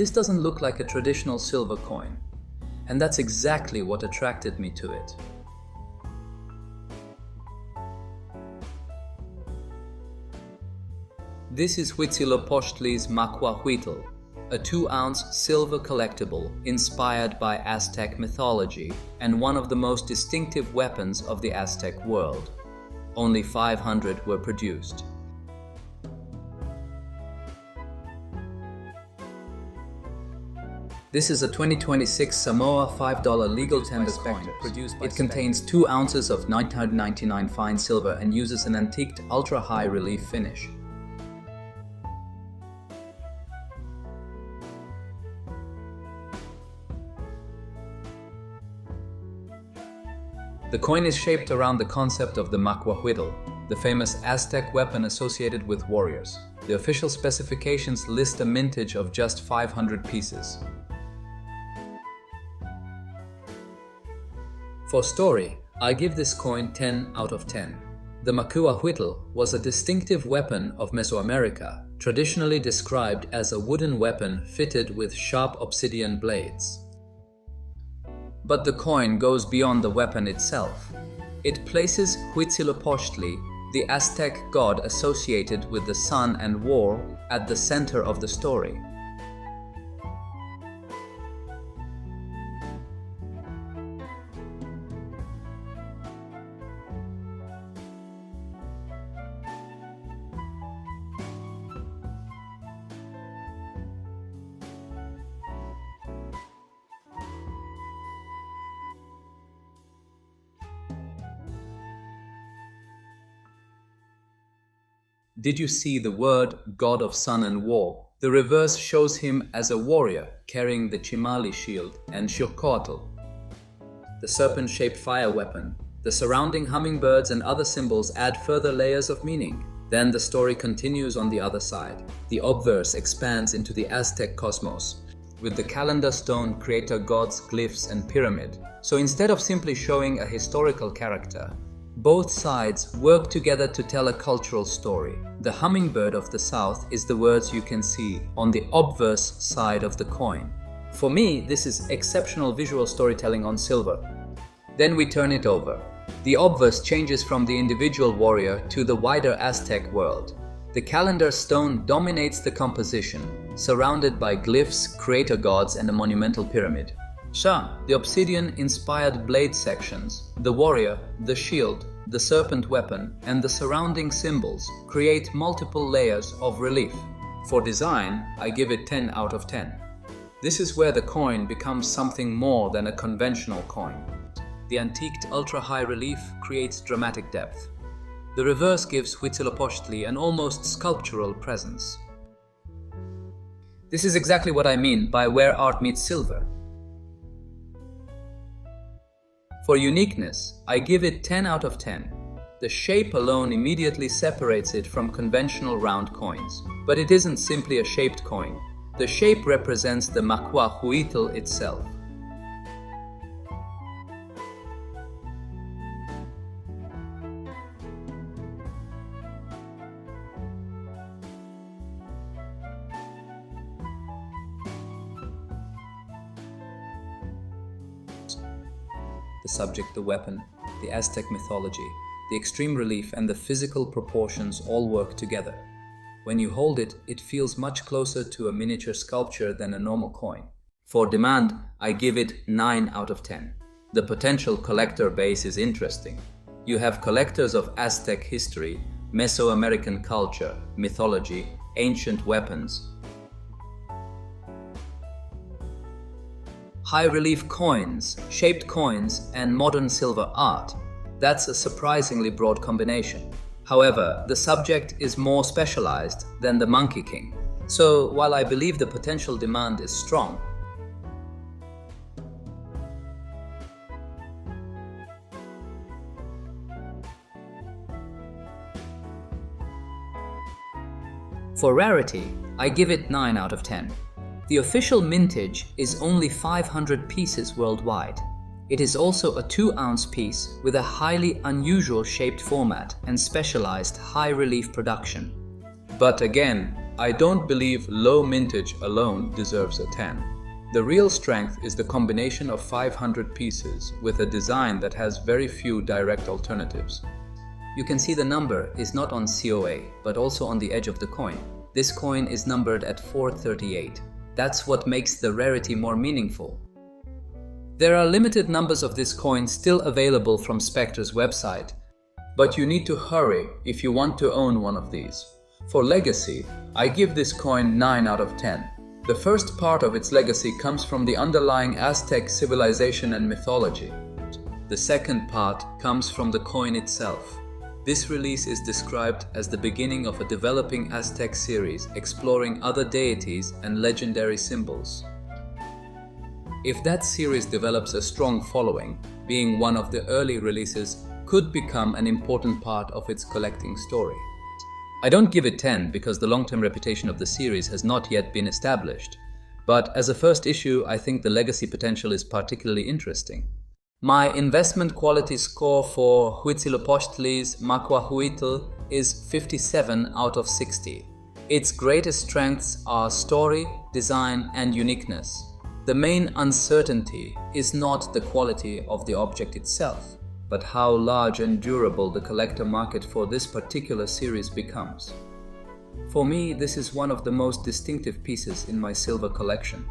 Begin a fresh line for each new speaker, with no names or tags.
This doesn't look like a traditional silver coin, and that's exactly what attracted me to it. This is Huitzilopochtli's Macuahuitl, a 2-ounce silver collectible inspired by Aztec mythology and one of the most distinctive weapons of the Aztec world. Only 500 were produced. This is a 2026 Samoa $5 legal tender coin produced by It contains 2 ounces of 999 fine silver and uses an antiqued ultra-high relief finish. The coin is shaped around the concept of the Macuahuitl, the famous Aztec weapon associated with warriors. The official specifications list a mintage of just 500 pieces. For story, I give this coin 10 out of 10. The Macuahuitl was a distinctive weapon of Mesoamerica, traditionally described as a wooden weapon fitted with sharp obsidian blades. But the coin goes beyond the weapon itself. It places Huitzilopochtli, the Aztec god associated with the sun and war, at the center of the story. Did you see the word God of Sun and War? The reverse shows him as a warrior carrying the Chimali shield and Xochitl, the serpent-shaped fire weapon. The surrounding hummingbirds and other symbols add further layers of meaning. Then the story continues on the other side. The obverse expands into the Aztec cosmos, with the calendar stone, creator gods, glyphs, and pyramid. So instead of simply showing a historical character, both sides work together to tell a cultural story. The hummingbird of the south is the words you can see on the obverse side of the coin. For me, this is exceptional visual storytelling on silver. Then we turn it over. The obverse changes from the individual warrior to the wider Aztec world. The calendar stone dominates the composition, surrounded by glyphs, creator gods, and a monumental pyramid. The obsidian-inspired blade sections, the warrior, the shield, the serpent weapon, and the surrounding symbols create multiple layers of relief. For design, I give it 10 out of 10. This is where the coin becomes something more than a conventional coin. The antiqued ultra-high relief creates dramatic depth. The reverse gives Huitzilopochtli an almost sculptural presence. This is exactly what I mean by where art meets silver. For uniqueness, I give it 10 out of 10. The shape alone immediately separates it from conventional round coins. But it isn't simply a shaped coin. The shape represents the Macuahuitl itself. The subject, the weapon, the Aztec mythology, the extreme relief, and the physical proportions all work together. When you hold it, it feels much closer to a miniature sculpture than a normal coin. For demand, I give it 9 out of 10. The potential collector base is interesting. You have collectors of Aztec history, Mesoamerican culture, mythology, ancient weapons, high-relief coins, shaped coins, and modern silver art. That's a surprisingly broad combination. However, the subject is more specialized than the Monkey King. So, while I believe the potential demand is strong, for rarity, I give it 9 out of 10. The official mintage is only 500 pieces worldwide. It is also a 2-ounce piece with a highly unusual shaped format and specialized high-relief production. But again, I don't believe low mintage alone deserves a 10. The real strength is the combination of 500 pieces with a design that has very few direct alternatives. You can see the number is not on COA, but also on the edge of the coin. This coin is numbered at 438. That's what makes the rarity more meaningful. There are limited numbers of this coin still available from Spectre's website, but you need to hurry if you want to own one of these. For legacy, I give this coin 9 out of 10. The first part of its legacy comes from the underlying Aztec civilization and mythology. The second part comes from the coin itself. This release is described as the beginning of a developing Aztec series exploring other deities and legendary symbols. If that series develops a strong following, being one of the early releases could become an important part of its collecting story. I don't give it 10 because the long-term reputation of the series has not yet been established, but as a first issue, I think the legacy potential is particularly interesting. My investment quality score for Huitzilopochtli's Macuahuitl is 57 out of 60. Its greatest strengths are story, design, and uniqueness. The main uncertainty is not the quality of the object itself, but how large and durable the collector market for this particular series becomes. For me, this is one of the most distinctive pieces in my silver collection.